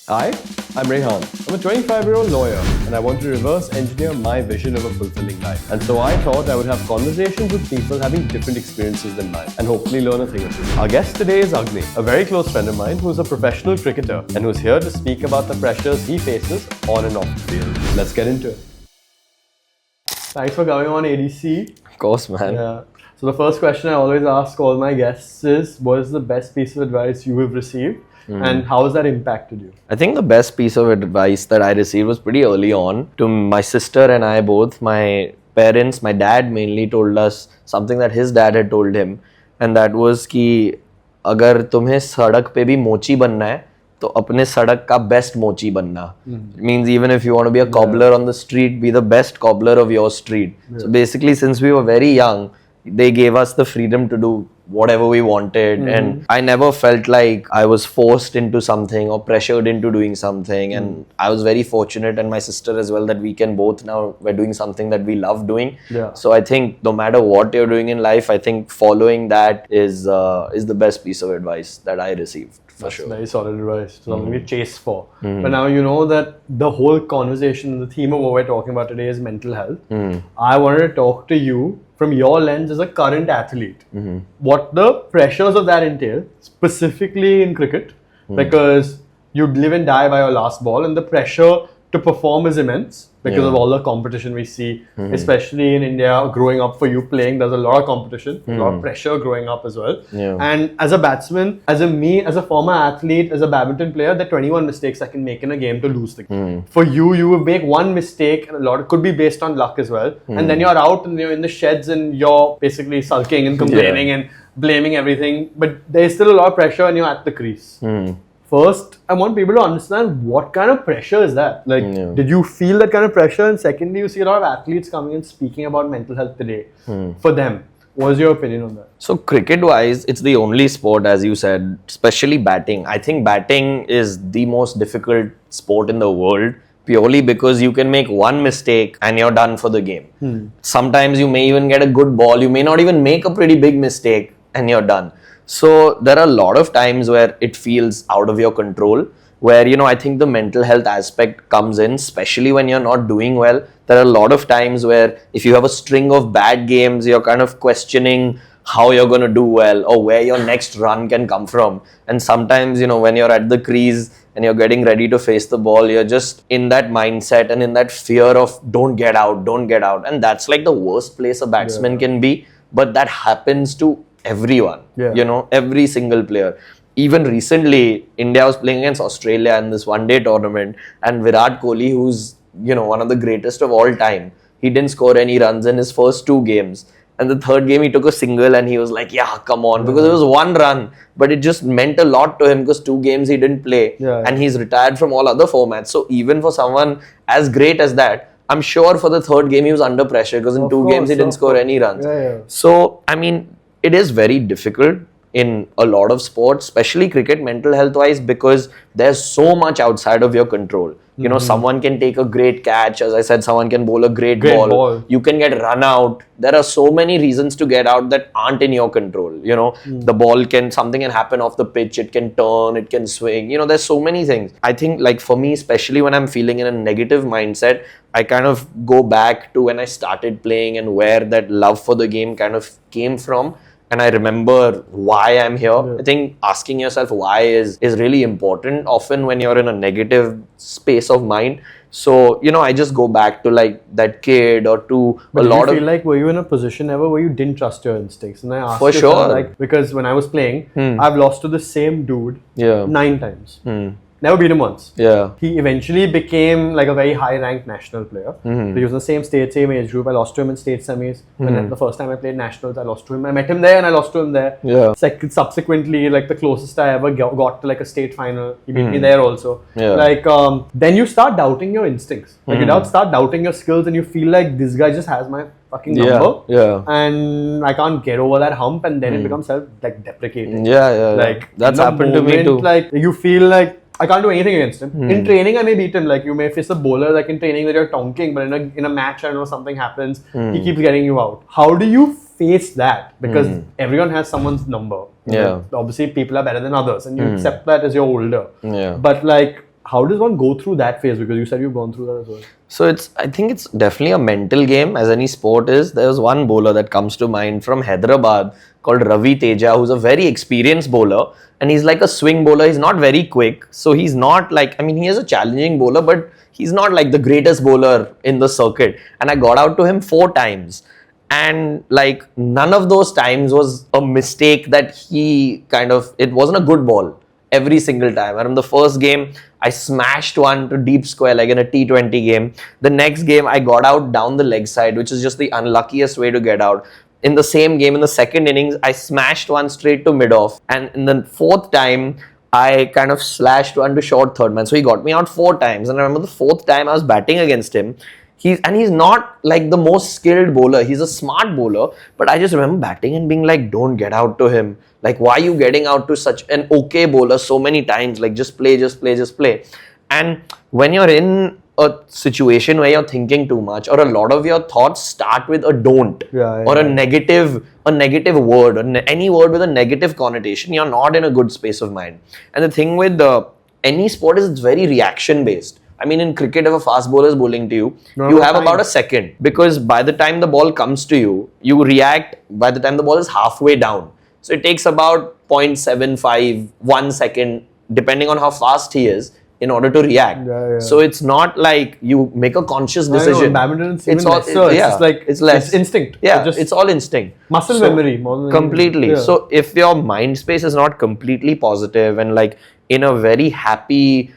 Hi, I'm Rehan. I'm a 25-year-old lawyer and I want to reverse engineer my vision of a fulfilling life. And so I thought I would have conversations with people having different experiences than mine and hopefully learn a thing or two. Our guest today is Agni, a very close friend of mine who's a professional cricketer and who's here to speak about the pressures he faces on and off the field. Let's get into it. Thanks for coming on ADC. Of course, man. Yeah. So the first question I always ask all my guests is, what is the best piece of advice you have received? And how has that impacted you? I think the best piece of advice that I received was pretty early on. To my sister and I both, my parents, my dad mainly told us something that his dad had told him. And that was कि अगर तुम्हें सड़क पे भी मोची बनना है तो अपने सड़क का best मोची बनना. It means even if you want to be a cobbler on the street, be the best cobbler of your street. So basically, since we were very young, they gave us the freedom to do whatever we wanted, and I never felt like I was forced into something or pressured into doing something. And I was very fortunate, and my sister as well, that we can both now, we're doing something that we love doing. So I think no matter what you're doing in life, I think following that is the best piece of advice that I received. For sure. Very solid advice. Something we chase for. But now you know that the whole conversation, the theme of what we're talking about today is mental health. I wanted to talk to you from your lens as a current athlete. What the pressures of that entail, specifically in cricket, because you live and die by your last ball, and the pressure to perform is immense because of all the competition we see, especially in India. Growing up for you playing, there's a lot of competition, a lot of pressure growing up as well. And as a batsman, as a former athlete, as a badminton player, there are 21 mistakes I can make in a game to lose the game. For you, you will make one mistake, and a lot, it could be based on luck as well. And then you're out and you're in the sheds and you're basically sulking and complaining and blaming everything. But there's still a lot of pressure and you're at the crease. First, I want people to understand what kind of pressure is that? Like, did you feel that kind of pressure? And secondly, you see a lot of athletes coming and speaking about mental health today. For them, what is your opinion on that? So cricket-wise, it's the only sport, as you said, especially batting. I think batting is the most difficult sport in the world, purely because you can make one mistake and you're done for the game. Sometimes you may even get a good ball, you may not even make a pretty big mistake and you're done. So there are a lot of times where it feels out of your control, where, you know, I think the mental health aspect comes in, especially when you're not doing well. There are a lot of times where if you have a string of bad games, you're kind of questioning how you're going to do well or where your next run can come from. And sometimes, you know, when you're at the crease and you're getting ready to face the ball, you're just in that mindset and in that fear of don't get out. And that's like the worst place a batsman can be. But that happens to everyone, you know, every single player. Even recently, India was playing against Australia in this one-day tournament, and Virat Kohli, who's, you know, one of the greatest of all time, he didn't score any runs in his first two games. And the third game, he took a single and he was like, yeah, come on, because it was one run, but it just meant a lot to him because 2 games he didn't play, and he's retired from all other formats. So even for someone as great as that, I'm sure for the third game he was under pressure because in 2 games he didn't score any runs. So, I mean, it is very difficult in a lot of sports, especially cricket, mental health wise, because there's so much outside of your control. You know, someone can take a great catch, as I said, someone can bowl a great ball. You can get run out. There are so many reasons to get out that aren't in your control. You know, the ball something can happen off the pitch, it can turn, it can swing. You know, there's so many things. I think, like for me, especially when I'm feeling in a negative mindset, I kind of go back to when I started playing and where that love for the game kind of came from. And I remember why I'm here. I think asking yourself why is really important often when you're in a negative space of mind. So, you know, I just go back to like that kid or to but a lot of... like, were you in a position ever where you didn't trust your instincts? And I asked for sure. Like, because when I was playing, I've lost to the same dude 9 times. Never beat him once. He eventually became like a very high-ranked national player. He was in the same state, same age group. I lost to him in state semis. When the first time I played nationals, I lost to him. I met him there and I lost to him there. Subsequently, like the closest I ever got to like a state final, he beat me there also. Like, then you start doubting your instincts. Like you start doubting your skills and you feel like this guy just has my fucking number. And I can't get over that hump, and then it becomes self-deprecating. Like, that's happened to me too. Like, you feel like I can't do anything against him. In training, I may beat him. Like, you may face a bowler, like in training that you're tonking, but in a match, I don't know, something happens. He keeps getting you out. How do you face that? Because everyone has someone's number. Obviously, people are better than others, and you accept that as you're older. But like, how does one go through that phase? Because you said you've gone through that as well. So I think it's definitely a mental game, as any sport is. There was one bowler that comes to mind from Hyderabad called Ravi Teja, who's a very experienced bowler, and he's like a swing bowler. He's not very quick, so he's not like, I mean, he is a challenging bowler, but he's not like the greatest bowler in the circuit. And I got out to him 4 times. And like none of those times was a mistake that it wasn't a good ball every single time. And in the first game, I smashed one to deep square like in a T20 game. The next game, I got out down the leg side, which is just the unluckiest way to get out. In the same game, in the second innings, I smashed one straight to mid-off. And in the 4th time, I kind of slashed one to short third man. So he got me out 4 times. And I remember the 4th time I was batting against him. He's not like the most skilled bowler. He's a smart bowler. But I just remember batting and being like, don't get out to him. Like, why are you getting out to such an okay bowler so many times? Like, just play. And when you're in a situation where you're thinking too much, or a lot of your thoughts start with a don't, or a negative word, or any word with a negative connotation, you're not in a good space of mind. And the thing with any sport is it's very reaction based. I mean, in cricket, if a fast bowler is bowling to you, you have about a second, because by the time the ball comes to you, you react by the time the ball is halfway down. So it takes about 0.75, 1 second, depending on how fast he is, in order to react. So it's not like you make a conscious decision. Badminton it's even lesser. It's less. It's instinct. Yeah, it's all instinct. Muscle memory more than completely. So if your mind space is not completely positive and like in a very happy,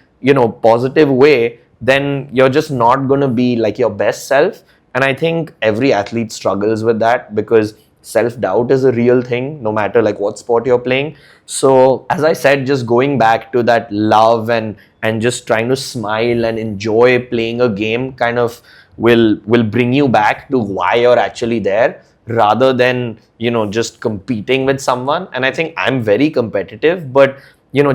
positive way, then you're just not going to be like your best self. And I think every athlete struggles with that, because self-doubt is a real thing, no matter like what sport you're playing. So as I said, just going back to that love and just trying to smile and enjoy playing a game kind of will bring you back to why you're actually there, rather than, just competing with someone. And I think I'm very competitive, but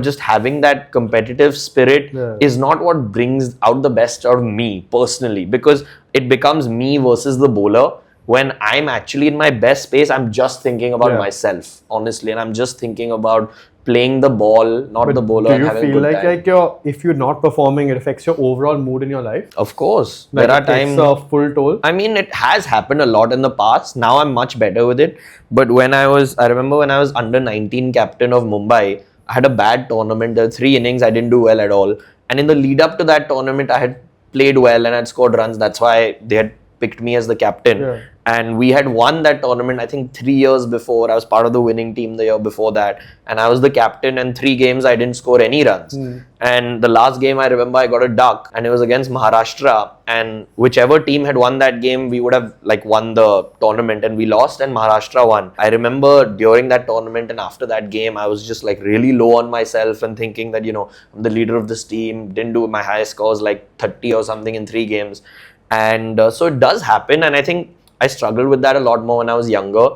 just having that competitive spirit is not what brings out the best out of me personally, because it becomes me versus the bowler. When I'm actually in my best space, I'm just thinking about myself, honestly, and I'm just thinking about playing the ball, not the bowler. Do you feel like if you're not performing, it affects your overall mood in your life? Of course. Like there are times a full toll. I mean, it has happened a lot in the past. Now I'm much better with it. But I remember when I was under 19 captain of Mumbai, I had a bad tournament. There were 3 innings, I didn't do well at all. And in the lead up to that tournament, I had played well and had scored runs. That's why they had picked me as the captain. And we had won that tournament, I think 3 years before. I was part of the winning team the year before that. And I was the captain, and 3 games I didn't score any runs. And the last game, I remember I got a duck, and it was against Maharashtra. And whichever team had won that game, we would have like won the tournament, and we lost and Maharashtra won. I remember during that tournament and after that game, I was just like really low on myself and thinking that, I'm the leader of this team, didn't do my highest scores like 30 or something in 3 games. And so it does happen. And I think I struggled with that a lot more when I was younger.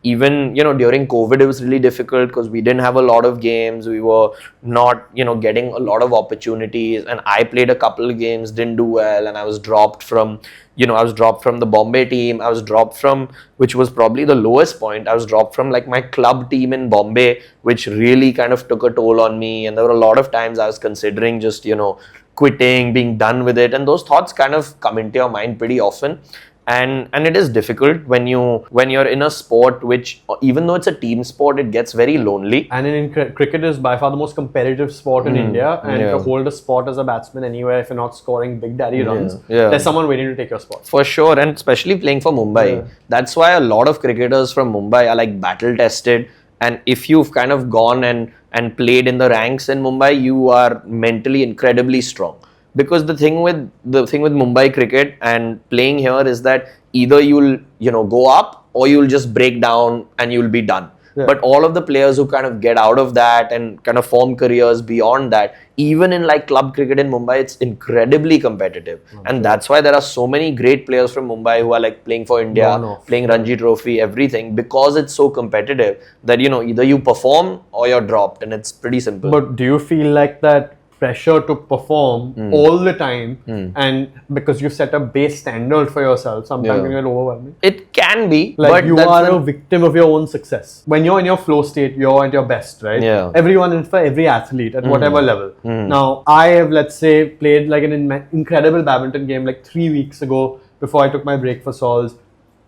Even, during COVID, it was really difficult because we didn't have a lot of games. We were not, getting a lot of opportunities. And I played a couple of games, didn't do well. And I was dropped from, the Bombay team. I was dropped from, which was probably the lowest point. I was dropped from like my club team in Bombay, which really kind of took a toll on me. And there were a lot of times I was considering just, quitting, being done with it. And those thoughts kind of come into your mind pretty often. And it is difficult when you're in a sport which, even though it's a team sport, it gets very lonely. And in cricket is by far the most competitive sport in India, and to hold a spot as a batsman anywhere, if you're not scoring big daddy runs, there's someone waiting to take your spot. For sure, and especially playing for Mumbai. That's why a lot of cricketers from Mumbai are like battle tested, and if you've kind of gone and played in the ranks in Mumbai, you are mentally incredibly strong. Because the thing with Mumbai cricket and playing here is that either you'll go up or you'll just break down and you'll be done. But all of the players who kind of get out of that and kind of form careers beyond that, even in like club cricket in Mumbai, it's incredibly competitive. And that's why there are so many great players from Mumbai who are like playing for India, playing Ranji Trophy, everything, because it's so competitive that either you perform or you're dropped, and it's pretty simple. But do you feel like that pressure to perform all the time, and because you set a base standard for yourself, sometimes it can get overwhelming? It can be. Like but you are a victim of your own success. When you're in your flow state, you're at your best, right? Yeah. Everyone, and for every athlete at whatever level. Now, I have, let's say, played like an incredible badminton game like 3 weeks ago before I took my break for sols.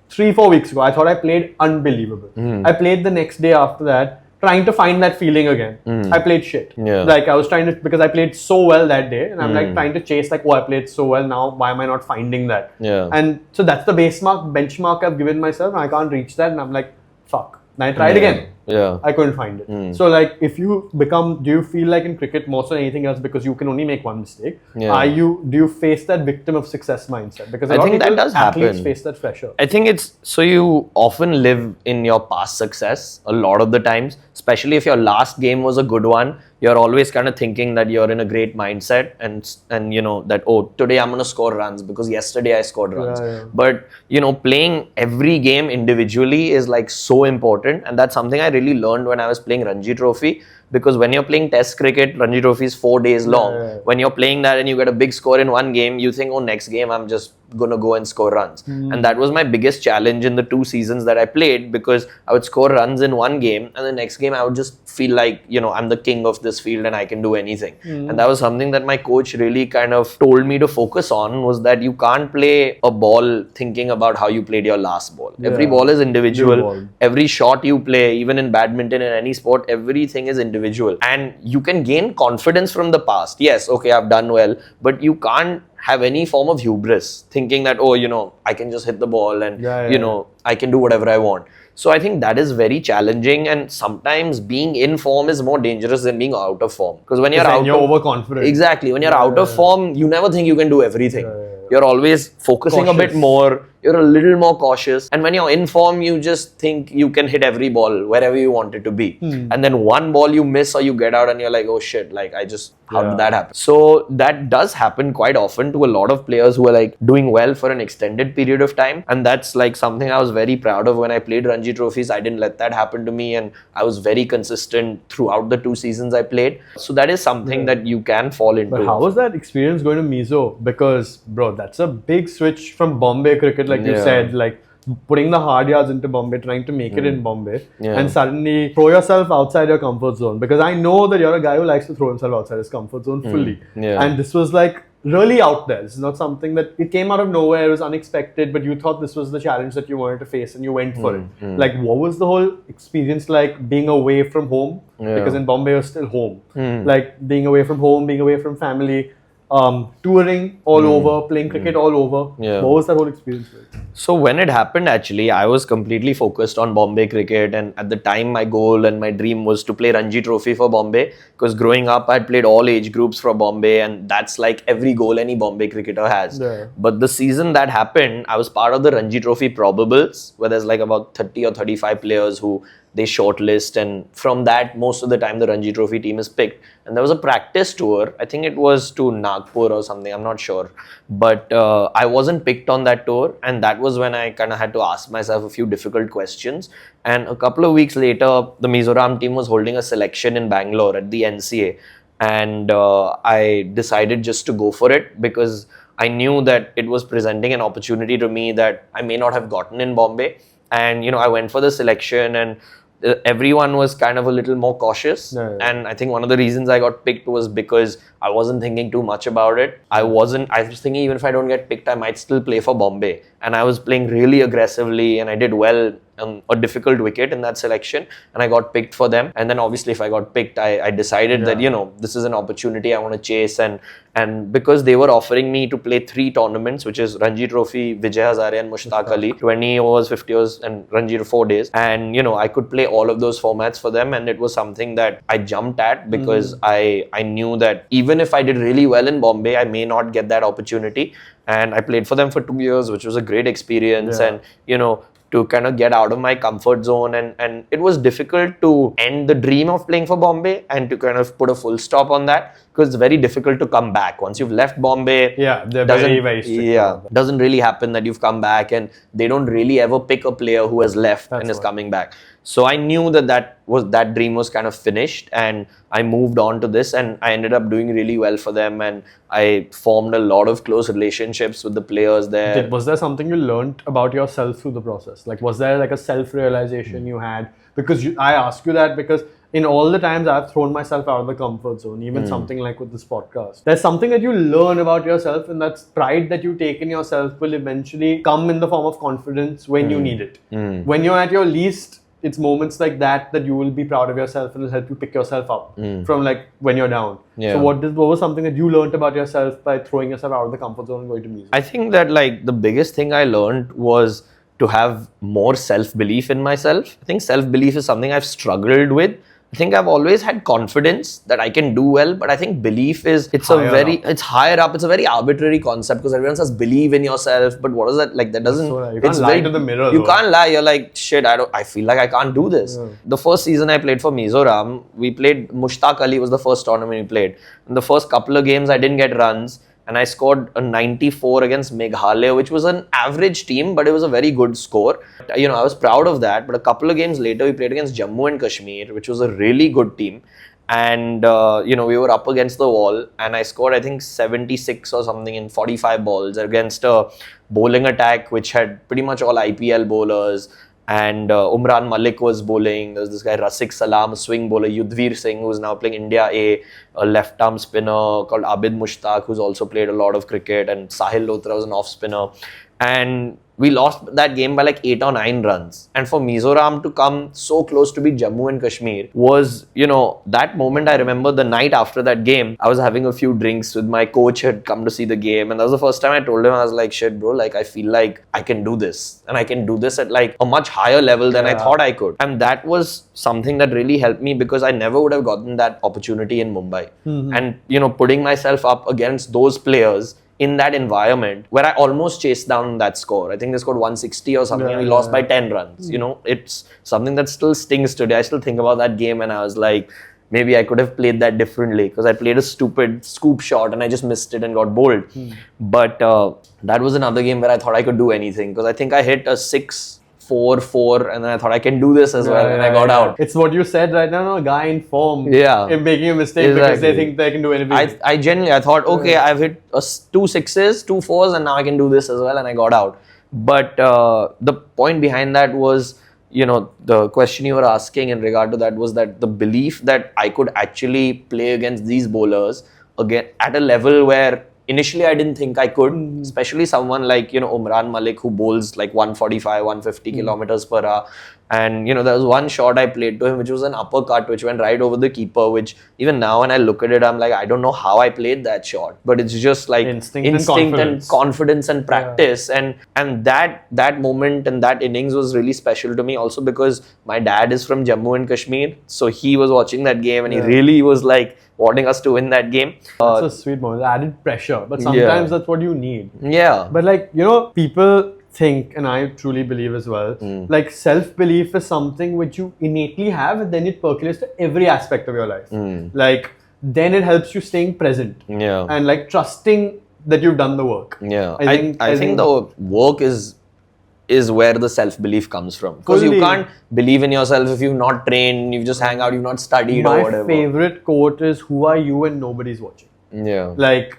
3-4 weeks ago, I thought I played unbelievable. I played the next day after that, trying to find that feeling again. I played shit. Yeah. Like I was trying to, because I played so well that day, and I'm like trying to chase like, oh, I played so well now. Why am I not finding that? Yeah. And so that's the benchmark I've given myself, and I can't reach that, and I'm like, fuck. Then I tried again. Yeah. I couldn't find it. So like, if you do you feel like in cricket more than anything else, because you can only make one mistake? Yeah. Do you face that victim of success mindset? Because I think that does athletes happen. face that pressure. I think it's so you often live in your past success a lot of the times, especially if your last game was a good one. You're always kind of thinking that you're in a great mindset and you know that, oh, today I'm going to score runs because yesterday I scored runs. Yeah. But you know, playing every game individually is like so important, and that's something I really learned when I was playing Ranji Trophy. Because when you're playing Test cricket, Ranji Trophy is 4 days long. Yeah. When you're playing that and you get a big score in one game, you think, oh, next game I'm just gonna go and score runs. And that was my biggest challenge in the 2 seasons that I played, because I would score runs in one game and the next game I would just feel like, you know, I'm the king of this field and I can do anything. And that was something that my coach really kind of told me to focus on, was that you can't play a ball thinking about how you played your last ball. Every ball is individual. Every shot you play, even in badminton, in any sport, everything is individual. And you can gain confidence from the past. Yes, okay, I've done well, but you can't have any form of hubris, thinking that, oh, you know, I can just hit the ball and, you know, I can do whatever I want. So I think that is very challenging, and sometimes being in form is more dangerous than being out of form. Because when you're you're overconfident. Exactly. When you're out of form, you never think you can do everything. You're always focusing a bit more. You're a little more cautious. And when you're in form, you just think you can hit every ball wherever you want it to be. And then one ball you miss or you get out and you're like, oh shit, like how did that happen? So that does happen quite often to a lot of players who are like doing well for an extended period of time. And that's like something I was very proud of when I played Ranji Trophies. I didn't let that happen to me, and I was very consistent throughout the 2 seasons I played. So that is something that you can fall into. But how was that experience going to Mizo? Because, bro, that's a big switch from Bombay cricket, like you said, like putting the hard yards into Bombay, trying to make it in Bombay, and suddenly throw yourself outside your comfort zone. Because I know that you're a guy who likes to throw himself outside his comfort zone fully. And this was like really out there. This is not something that it came out of nowhere. It was unexpected, but you thought this was the challenge that you wanted to face and you went for it. Like, what was the whole experience like being away from home? Because in Bombay, you're still home. Like being away from home, being away from family, touring all over, playing cricket all over. What was that whole experience like? So when it happened, actually, I was completely focused on Bombay cricket, and at the time my goal and my dream was to play Ranji Trophy for Bombay, because growing up I'd played all age groups for Bombay, and that's like every goal any Bombay cricketer has. But the season that happened, I was part of the Ranji Trophy probables, where there's like about 30 or 35 players who they shortlist, and from that most of the time the Ranji Trophy team is picked. And there was a practice tour, I think it was to Nagpur or something, I'm not sure, but I wasn't picked on that tour, and that was when I kind of had to ask myself a few difficult questions. And a couple of weeks later, the Mizoram team was holding a selection in Bangalore at the NCA, and I decided just to go for it, because I knew that it was presenting an opportunity to me that I may not have gotten in Bombay. And you know, I went for the selection, and everyone was kind of a little more cautious. And I think one of the reasons I got picked was because I wasn't thinking too much about it. I was thinking, even if I don't get picked, I might still play for Bombay. And I was playing really aggressively, and I did well on a difficult wicket in that selection, and I got picked for them. And then obviously if I got picked, I decided that, you know, this is an opportunity I want to chase. And because they were offering me to play 3 tournaments, which is Ranji Trophy, Vijay Hazare and Mushtaq Ali, 20 overs, 50 overs and Ranji 4 days. And, you know, I could play all of those formats for them. And it was something that I jumped at, because I knew that even if I did really well in Bombay, I may not get that opportunity. And I played for them for 2 years, which was a great experience. And, you know, to kind of get out of my comfort zone, and it was difficult to end the dream of playing for Bombay and to kind of put a full stop on that, because it's very difficult to come back. Once you've left Bombay, they're very strict. Doesn't really happen that you've come back, and they don't really ever pick a player who has left and is coming back. So I knew that dream was kind of finished, and I moved on to this, and I ended up doing really well for them, and I formed a lot of close relationships with the players there. Was there something you learned about yourself through the process? Like, was there like a self-realization you had? Because I ask you that because in all the times I've thrown myself out of the comfort zone, even something like with this podcast, there's something that you learn about yourself, and that's pride that you take in yourself will eventually come in the form of confidence when you need it. When you're at your least, it's moments like that you will be proud of yourself and will help you pick yourself up from like when you're down. So what was something that you learned about yourself by throwing yourself out of the comfort zone and going to music? I think that like the biggest thing I learned was to have more self-belief in myself. I think self-belief is something I've struggled with. I think I've always had confidence that I can do well, but I think belief is, it's higher up. It's a very arbitrary concept because everyone says believe in yourself, but what is that? Like that doesn't, you can't lie to the mirror. You can't lie. You're like, shit, I feel like I can't do this. The first season I played for Mizoram, we played, Mushtaq Ali was the first tournament we played. In the first couple of games, I didn't get runs. And I scored a 94 against Meghalaya, which was an average team, but it was a very good score. You know, I was proud of that. But a couple of games later, we played against Jammu and Kashmir, which was a really good team. And, you know, we were up against the wall. And I scored, I think, 76 or something in 45 balls against a bowling attack, which had pretty much all IPL bowlers. And Umran Malik was bowling. There's this guy Rasik Salam, a swing bowler, Yudhvir Singh, who's now playing India A, left arm spinner called Abid Mushtaq, who's also played a lot of cricket, and Sahil Lotra was an off spinner. And we lost that game by like 8 or 9 runs. And for Mizoram to come so close to beat Jammu and Kashmir was, you know, that moment. I remember the night after that game, I was having a few drinks with my coach, had come to see the game. And that was the first time I told him, I was like, shit, bro, like I feel like I can do this. And I can do this at like a much higher level than I thought I could. And that was something that really helped me because I never would have gotten that opportunity in Mumbai. And, you know, putting myself up against those players in that environment where I almost chased down that score. I think they scored 160 or something and we lost by 10 runs. You know, it's something that still stings today. I still think about that game and I was like, maybe I could have played that differently because I played a stupid scoop shot and I just missed it and got bowled. But that was another game where I thought I could do anything because I think I hit a 6-4-4 and then I thought I can do this as well and I got out. It's what you said right now, no? A guy in form in making a mistake because they think they can do anything. I thought, okay, I've hit 2 6s, 2 4s and now I can do this as well and I got out. But the point behind that was, you know, the question you were asking in regard to that was that the belief that I could actually play against these bowlers again at a level where initially I didn't think I could, especially someone like, you know, Umran Malik who bowls like 145, 150 kilometers per hour. And, you know, there was one shot I played to him, which was an uppercut, which went right over the keeper, which even now when I look at it, I'm like, I don't know how I played that shot. But it's just like instinct and confidence and practice. And that moment and that innings was really special to me also because my dad is from Jammu and Kashmir. So he was watching that game and he really was like wanting us to win that game. That's a sweet moment. Added pressure. But sometimes that's what you need. Yeah. But like, you know, people think, and I truly believe as well, like self-belief is something which you innately have and then it percolates to every aspect of your life. Like, then it helps you staying present. And like trusting that you've done the work. I think the work is where the self-belief comes from. Because you can't believe in yourself if you've not trained, you just hang out, you've not studied or whatever. My favorite quote is, who are you when nobody's watching? Like,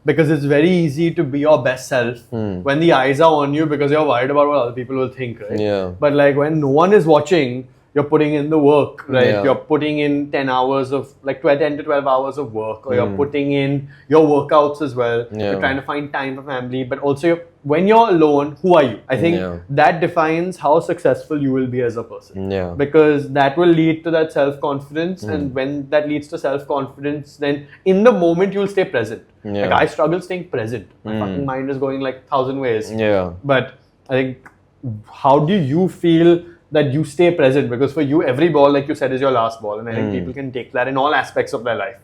because it's very easy to be your best self when the eyes are on you because you're worried about what other people will think, right? But like when no one is watching, you're putting in the work, right? You're putting in 10 hours of, like 10 to 12 hours of work, or you're putting in your workouts as well. You're trying to find time for family, but also when you're alone, who are you? I think that defines how successful you will be as a person. Because that will lead to that self-confidence, and when that leads to self-confidence, then in the moment you'll stay present. Like I struggle staying present. My fucking mind is going like 1,000 ways. But I think, how do you feel that you stay present? Because for you, every ball, like you said, is your last ball, and I think people can take that in all aspects of their life.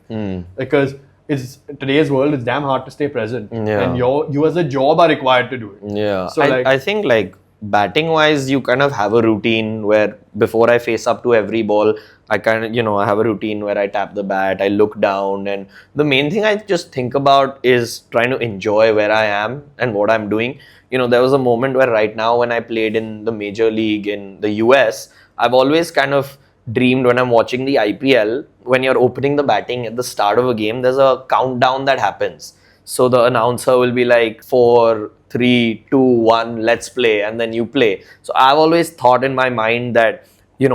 Because it's today's world, it's damn hard to stay present, and you as a job are required to do it. So I think like batting wise, you kind of have a routine where before I face up to every ball, I kind of, I have a routine where I tap the bat, I look down, and the main thing I just think about is trying to enjoy where I am and what I'm doing. There was a moment where right now when I played in the major league in the US, I've always kind of dreamed when I'm watching the IPL, when you're opening the batting at the start of a game, there's a countdown that happens. So the announcer will be like 4, 3, 2, 1, let's play, and then you play. So I've always thought in my mind that,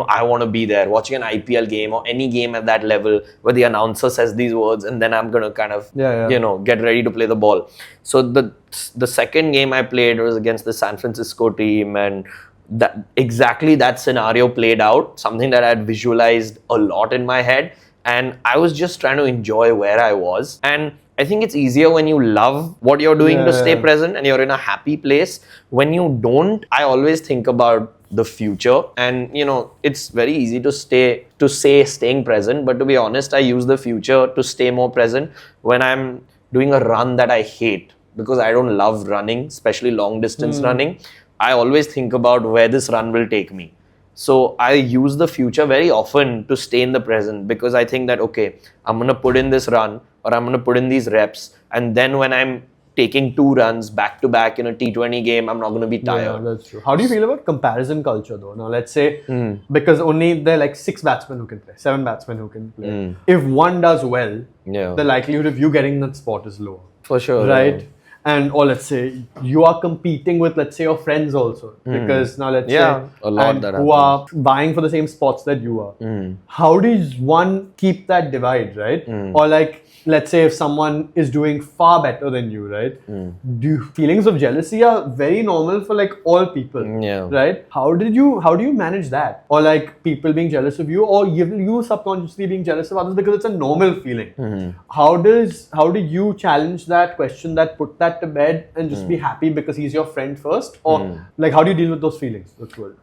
I want to be there watching an IPL game or any game at that level where the announcer says these words and then I'm going to kind of, get ready to play the ball. So the second game I played was against the San Francisco team, and that scenario played out, something that I had visualized a lot in my head, and I was just trying to enjoy where I was. And I think it's easier when you love what you're doing to stay present and you're in a happy place. When you don't, I always think about the future, and it's very easy to say staying present, but to be honest, I use the future to stay more present when I'm doing a run that I hate, because I don't love running, especially long distance running. I always think about where this run will take me. So I use the future very often to stay in the present, because I think that, okay, I'm going to put in this run or I'm going to put in these reps, and then when I'm taking 2 runs back to back in a T20 game, I'm not going to be tired. Yeah, that's true. How do you feel about comparison culture though? Now let's say, because only there are like 6 batsmen who can play, 7 batsmen who can play. If one does well, the likelihood of you getting that spot is lower. For sure. Right? Yeah. And or let's say you are competing with, let's say, your friends also, because now let's say a lot that who are vying for the same spots that you are. How does one keep that divide, right? Or like, let's say if someone is doing far better than you, right? Feelings of jealousy are very normal for like all people, right? How do you manage that? Or like people being jealous of you, or you subconsciously being jealous of others because it's a normal feeling. How do you challenge that, question that, put that to bed, and just be happy because he's your friend first? Or like, how do you deal with those feelings?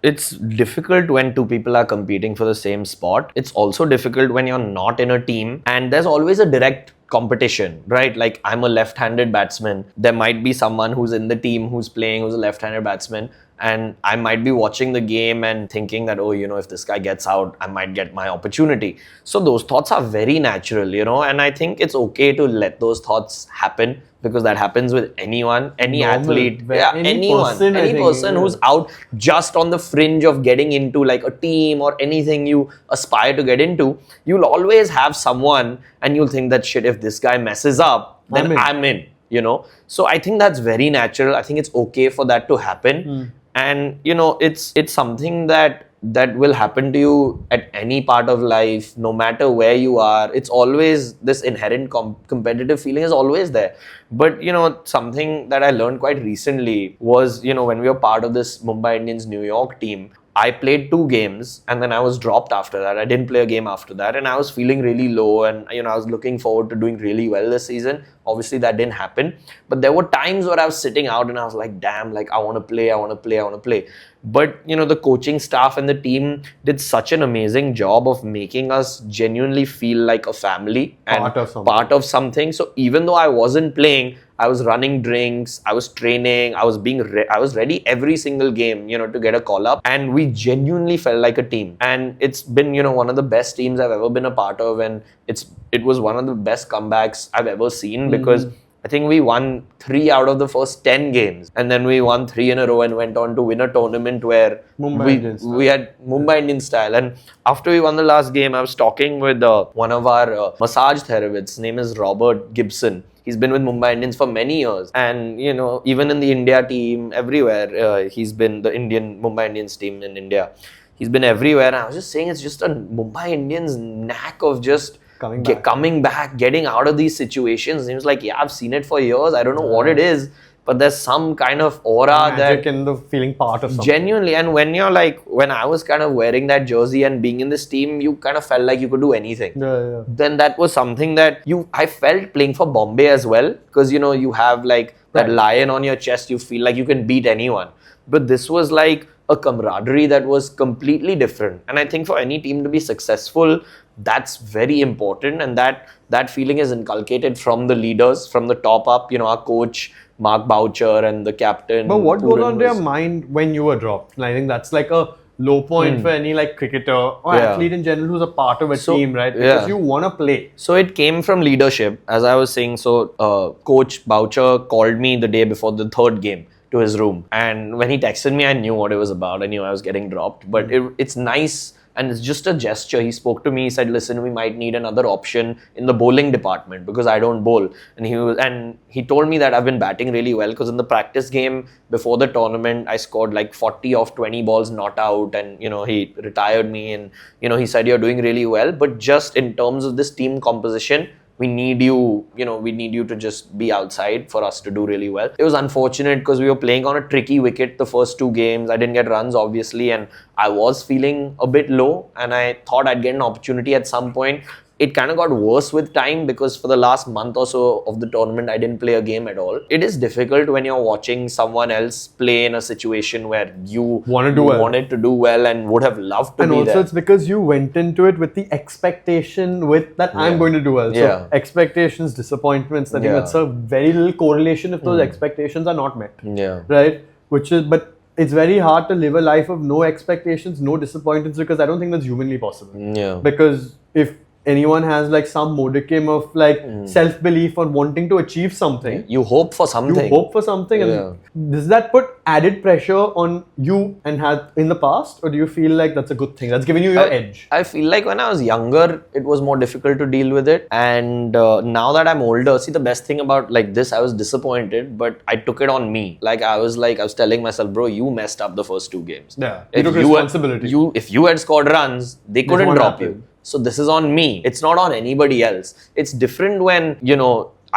It's difficult when 2 people are competing for the same spot. It's also difficult when you're not in a team and there's always a direct competition, right? Like, I'm a left-handed batsman. There might be someone who's in the team who's playing who's a left-handed batsman, and I might be watching the game and thinking that, if this guy gets out, I might get my opportunity. So those thoughts are very natural, and I think it's okay to let those thoughts happen, because that happens with anyone, any athlete, any person who's out just on the fringe of getting into like a team or anything you aspire to get into. You'll always have someone and you'll think that, shit, if this guy messes up, then I'm in. So I think that's very natural. I think it's okay for that to happen. And it's something that will happen to you at any part of life, no matter where you are. It's always this inherent competitive feeling is always there. But something that I learned quite recently was, when we were part of this Mumbai Indians New York team, I played 2 games and then I was dropped after that. I didn't play a game after that, and I was feeling really low, and I was looking forward to doing really well this season. Obviously that didn't happen, but there were times where I was sitting out and I was like, damn, like I want to play. But the coaching staff and the team did such an amazing job of making us genuinely feel like a family and part of something. So even though I wasn't playing, I was running drinks, I was training, I was ready every single game, to get a call up, and we genuinely felt like a team. And it's been, one of the best teams I've ever been a part of, and it was one of the best comebacks I've ever seen, because I think we won 3 out of the first 10 games, and then we won 3 in a row and went on to win a tournament where we had Mumbai Indians style. And after we won the last game, I was talking with one of our massage therapists. His name is Robert Gibson. He's been with Mumbai Indians for many years, and even in the India team, everywhere, he's been the Mumbai Indians team in India. He's been everywhere, and I was just saying it's just a Mumbai Indians knack of just coming back, getting out of these situations. And he was like, yeah, I've seen it for years. I don't know what it is, but there's some kind of aura magic in the feeling part of something. Genuinely. And when I was kind of wearing that jersey and being in this team, you kind of felt like you could do anything. Then that was something that I felt playing for Bombay as well, because you have like that lion on your chest. You feel like you can beat anyone. But this was like a camaraderie that was completely different. And I think for any team to be successful, that's very important, and that feeling is inculcated from the leaders, from the top up. Our coach Mark Boucher and the captain. But what goes Pooran on to your was- mind when you were dropped? And I think that's like a low point for any like cricketer or Yeah. athlete in general who's a part of a So, team, right? Because yeah. you want to play. So it came from leadership, as I was saying. So Coach Boucher called me the day before the third game to his room, and when he texted me, I knew what it was about. I knew I was getting dropped, but it's nice. And it's just a gesture. He spoke to me. He said, "Listen, we might need another option in the bowling department because I don't bowl." And he told me that I've been batting really well because in the practice game before the tournament, I scored like 40 off 20 balls not out, and he retired me. And he said, "You're doing really well, but just in terms of this team composition, we need you, we need you to just be outside for us to do really well." It was unfortunate because we were playing on a tricky wicket the first two games. I didn't get runs, obviously, and I was feeling a bit low, and I thought I'd get an opportunity at some point. It kind of got worse with time because for the last month or so of the tournament, I didn't play a game at all. It is difficult when you're watching someone else play in a situation where you wanted to do well and would have loved to And be also there. it's because you went into it with the expectation with that I'm going to do well. Yeah. So expectations, disappointments, I think Yeah. that's a very little correlation if those expectations are not met. Yeah. Right? But it's very hard to live a life of no expectations, no disappointments, because I don't think that's humanly possible. Yeah. Because if anyone has like some modicum of like self-belief or wanting to achieve something, You hope for something. you hope for something, and does that put added pressure on you and had in the past, or do you feel like that's a good thing? That's giving you your edge. I feel like when I was younger, it was more difficult to deal with it. And now that I'm older, see, the best thing about like this, I was disappointed, but I took it on me. I was telling myself, bro, you messed up the first two games. Yeah, you took responsibility. If you had scored runs, they couldn't won't drop happen. you. So this is on me. It's not on anybody else. It's different when,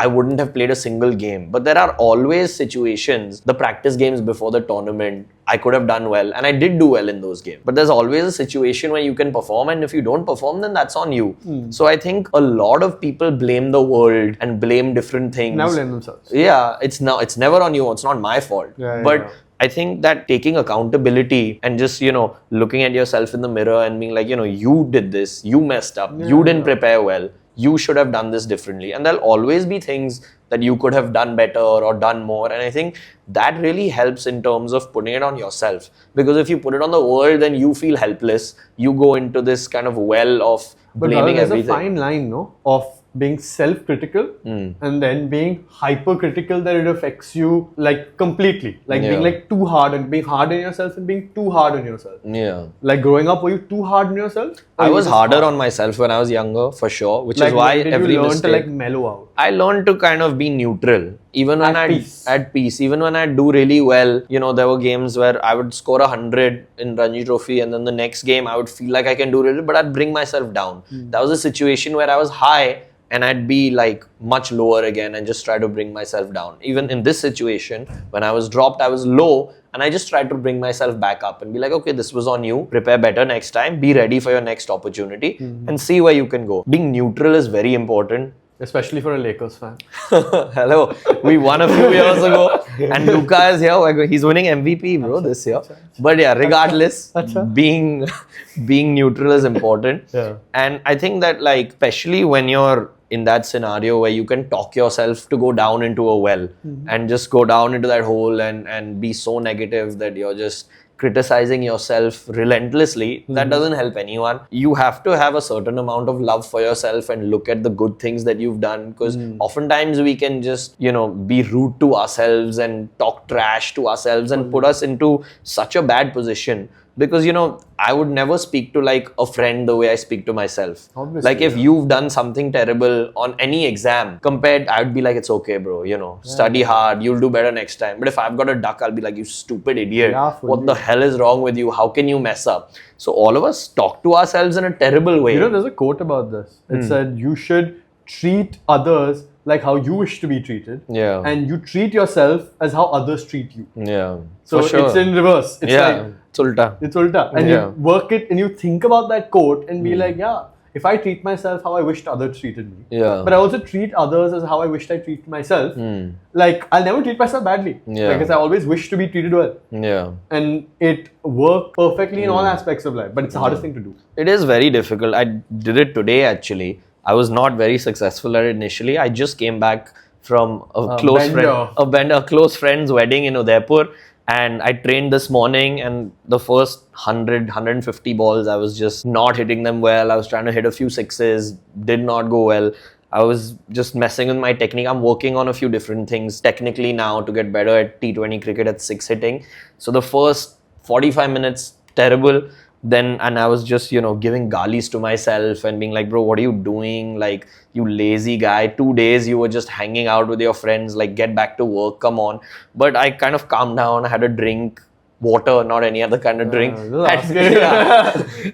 I wouldn't have played a single game. But there are always situations, the practice games before the tournament, I could have done well. And I did do well in those games. But there's always a situation where you can perform. And if you don't perform, then that's on you. So I think a lot of people blame the world and blame different things. Now blame themselves. Yeah, it's never on you. It's not my fault. But I think that taking accountability and just, looking at yourself in the mirror and being like, you did this, you messed up, you didn't prepare well, you should have done this differently. And there'll always be things that you could have done better or done more. And I think that really helps in terms of putting it on yourself. Because if you put it on the world, then you feel helpless. You go into this kind of well of blaming there's everything. a fine line, no, of being self-critical and then being hypercritical that it affects you like completely, like being like too hard and being hard on yourself and being too hard on yourself. Yeah. Like growing up, were you too hard on yourself? I was harder on myself when I was younger, for sure, which like, is why when did every you learn mistake. to like mellow out? I learned to kind of be neutral. Even when at peace. Even when I do really well, there were games where I would score 100 in Ranji Trophy, and then the next game I would feel like I can do really, but I'd bring myself down. That was a situation where I was high and I'd be like much lower again and just try to bring myself down. Even in this situation, when I was dropped, I was low and I just tried to bring myself back up and be like, okay, this was on you. Prepare better next time. Be ready for your next opportunity and see where you can go. Being neutral is very important. Especially for a Lakers fan. Hello. We won a few years ago and Luka is here. He's winning MVP, bro, this year. But yeah, regardless, being neutral is important. Yeah. And I think that especially when you're in that scenario where you can talk yourself to go down into a well and just go down into that hole and be so negative that you're just criticizing yourself relentlessly, that doesn't help anyone. You have to have a certain amount of love for yourself and look at the good things that you've done, because oftentimes we can just, be rude to ourselves and talk trash to ourselves and put us into such a bad position. Because, I would never speak to a friend the way I speak to myself. Obviously, if you've done something terrible on any exam, I would be like, it's okay, bro, study hard, you'll do better next time. But if I've got a duck, I'll be like, you stupid idiot. What the hell is wrong with you? How can you mess up? So all of us talk to ourselves in a terrible way. There's a quote about this. It said, you should treat others like how you wish to be treated. Yeah. And you treat yourself as how others treat you. Yeah. So it's in reverse. It's it's ulta. It's ulta. And you work it and you think about that quote and be like, if I treat myself how I wished others treated me, but I also treat others as how I wished I treated myself, I'll never treat myself badly. Because I always wish to be treated well. Yeah. And it worked perfectly in all aspects of life. But it's the hardest thing to do. It is very difficult. I did it today actually. I was not very successful at it initially. I just came back from a close friend's wedding in Udaipur. And I trained this morning, and the first 150 balls, I was just not hitting them well. I was trying to hit a few sixes, did not go well. I was just messing with my technique. I'm working on a few different things technically now to get better at T20 cricket at six hitting. So the first 45 minutes, terrible. Then, and I was just, giving galis to myself and being like, bro, what are you doing? Like, you lazy guy. 2 days you were just hanging out with your friends. Like, get back to work. Come on. But I kind of calmed down. I had a drink. Water, not any other kind of drink,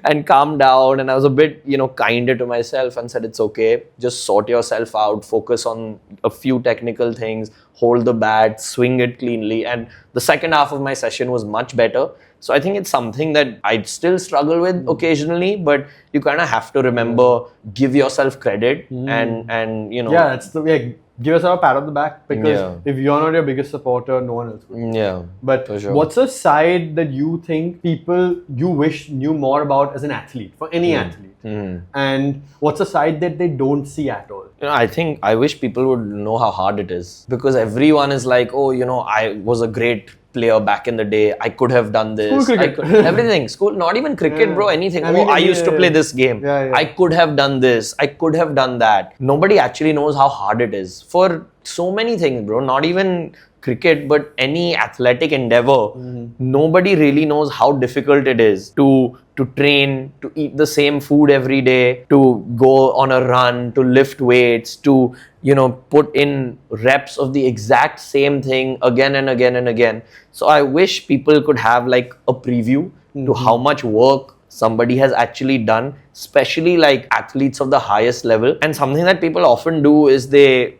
and calmed down, and I was a bit, kinder to myself and said, it's okay, just sort yourself out, focus on a few technical things, hold the bat, swing it cleanly. And the second half of my session was much better. So I think it's something that I still struggle with occasionally, but you kind of have to remember, give yourself credit and Yeah, it's give yourself a pat on the back, because if you're not your biggest supporter, no one else will. Yeah. But for sure. What's a side that you think people you wish knew more about as an athlete, for any athlete? And what's a side that they don't see at all? I think I wish people would know how hard it is, because everyone is like, oh, I was a great player back in the day. I could have done this. School cricket. Everything. School, not even cricket, bro. Anything. I used to play this game. I could have done this. I could have done that. Nobody actually knows how hard it is for so many things, bro. Not even cricket, but any athletic endeavor. Nobody really knows how difficult it is to train, to eat the same food every day, to go on a run, to lift weights, to put in reps of the exact same thing again and again and again. So I wish people could have like a preview to how much work somebody has actually done, especially like athletes of the highest level. And something that people often do is they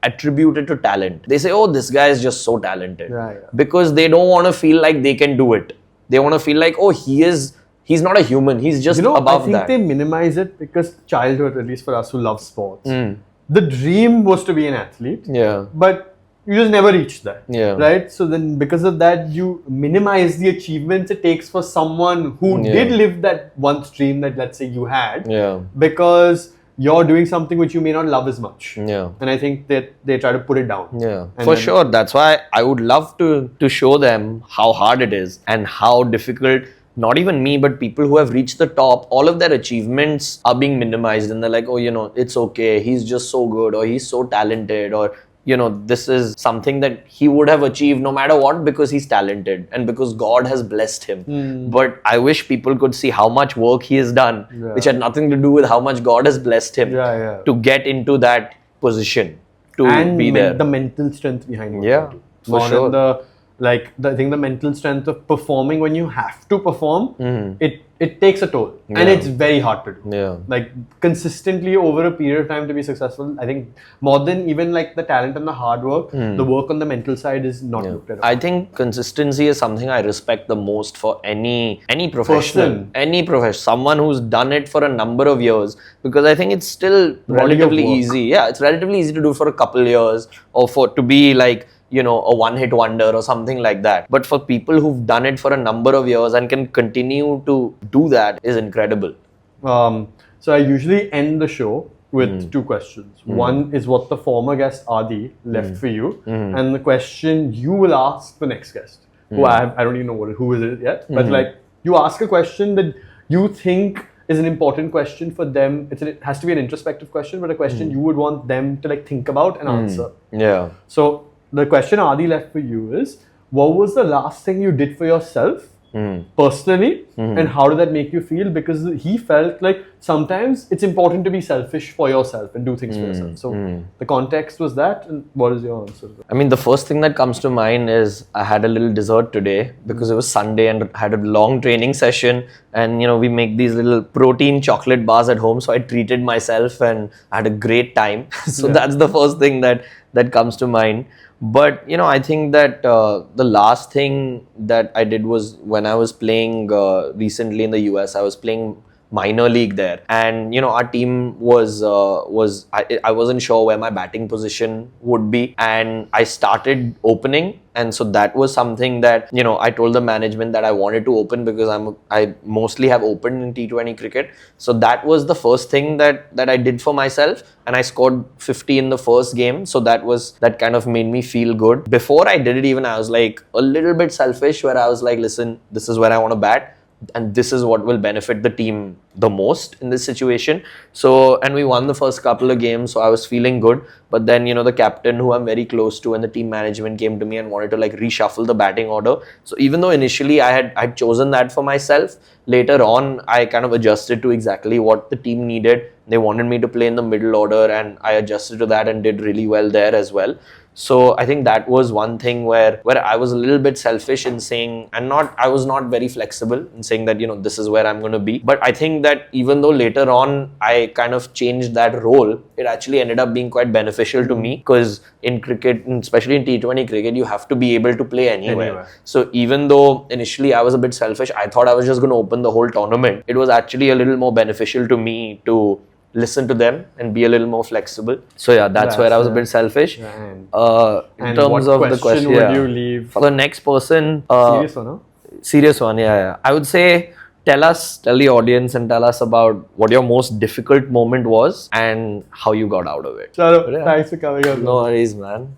attribute it to talent. They say, oh, this guy is just so talented. Because they don't want to feel like they can do it. They want to feel like, oh, he's not a human. He's just above that. I think they minimize it because childhood, at least for us who love sports, the dream was to be an athlete. Yeah. But you just never reached that. Yeah. Right? So then because of that, you minimize the achievements it takes for someone who did live that one dream that, let's say, you had. Yeah. Because you're doing something which you may not love as much. Yeah. And I think that they try to put it down. Yeah. For sure. That's why I would love to show them how hard it is and how difficult, not even me, but people who have reached the top, all of their achievements are being minimized, and they're like, oh, it's okay, he's just so good, or he's so talented, or this is something that he would have achieved no matter what because he's talented and because God has blessed him. But I wish people could see how much work he has done, which had nothing to do with how much God has blessed him to get into that position, to be there. The mental strength behind it. Yeah, for sure. I think the mental strength of performing when you have to perform, it takes a toll. And it's very hard to do. Yeah. Like consistently over a period of time to be successful, I think more than even like the talent and the hard work, the work on the mental side is not looked at. I think consistency is something I respect the most for any professional. Any profession. Someone who's done it for a number of years, because I think it's still relatively easy. Yeah, it's relatively easy to do for a couple years, or to be like, a one-hit wonder or something like that. But for people who've done it for a number of years and can continue to do that is incredible. So I usually end the show with two questions. One is what the former guest Adi left for you, and the question you will ask the next guest, who I don't even know who is it yet, but like you ask a question that you think is an important question for them. It has to be an introspective question, but a question you would want them to like think about and answer. Yeah. So the question Adi left for you is, what was the last thing you did for yourself personally, and how did that make you feel? Because he felt like sometimes it's important to be selfish for yourself and do things for yourself. So the context was that, and what is your answer? I mean, the first thing that comes to mind is I had a little dessert today because it was Sunday and I had a long training session, and we make these little protein chocolate bars at home, so I treated myself and I had a great time. So that's the first thing that comes to mind. But I think that the last thing that I did was when I was playing recently in the US, I was playing minor league there, and our team was I wasn't sure where my batting position would be, and I started opening. And so that was something that I told the management that I wanted to open, because I mostly have opened in T20 cricket. So that was the first thing that I did for myself, and I scored 50 in the first game. So that kind of made me feel good. Before I did it even, I was like a little bit selfish, where I was like, listen, this is where I want to bat, and this is what will benefit the team the most in this situation. So, and we won the first couple of games, so I was feeling good. But then, the captain, who I'm very close to, and the team management came to me and wanted to like reshuffle the batting order. So even though initially I'd chosen that for myself, later on I kind of adjusted to exactly what the team needed. They wanted me to play in the middle order, and I adjusted to that and did really well there as well. So I think that was one thing where I was a little bit selfish in saying, and I was not very flexible in saying that, this is where I'm going to be. But I think that even though later on I kind of changed that role, it actually ended up being quite beneficial to me, because in cricket, especially in T20 cricket, you have to be able to play anywhere. So even though initially I was a bit selfish, I thought I was just going to open the whole tournament, it was actually a little more beneficial to me to listen to them and be a little more flexible. So yeah, that's where I was a bit selfish. And In terms of the question, would you leave? For the next person, Serious one, no? Serious one, yeah. I would say tell the audience and tell us about what your most difficult moment was and how you got out of it. Chalo, thanks for coming on. No worries, man.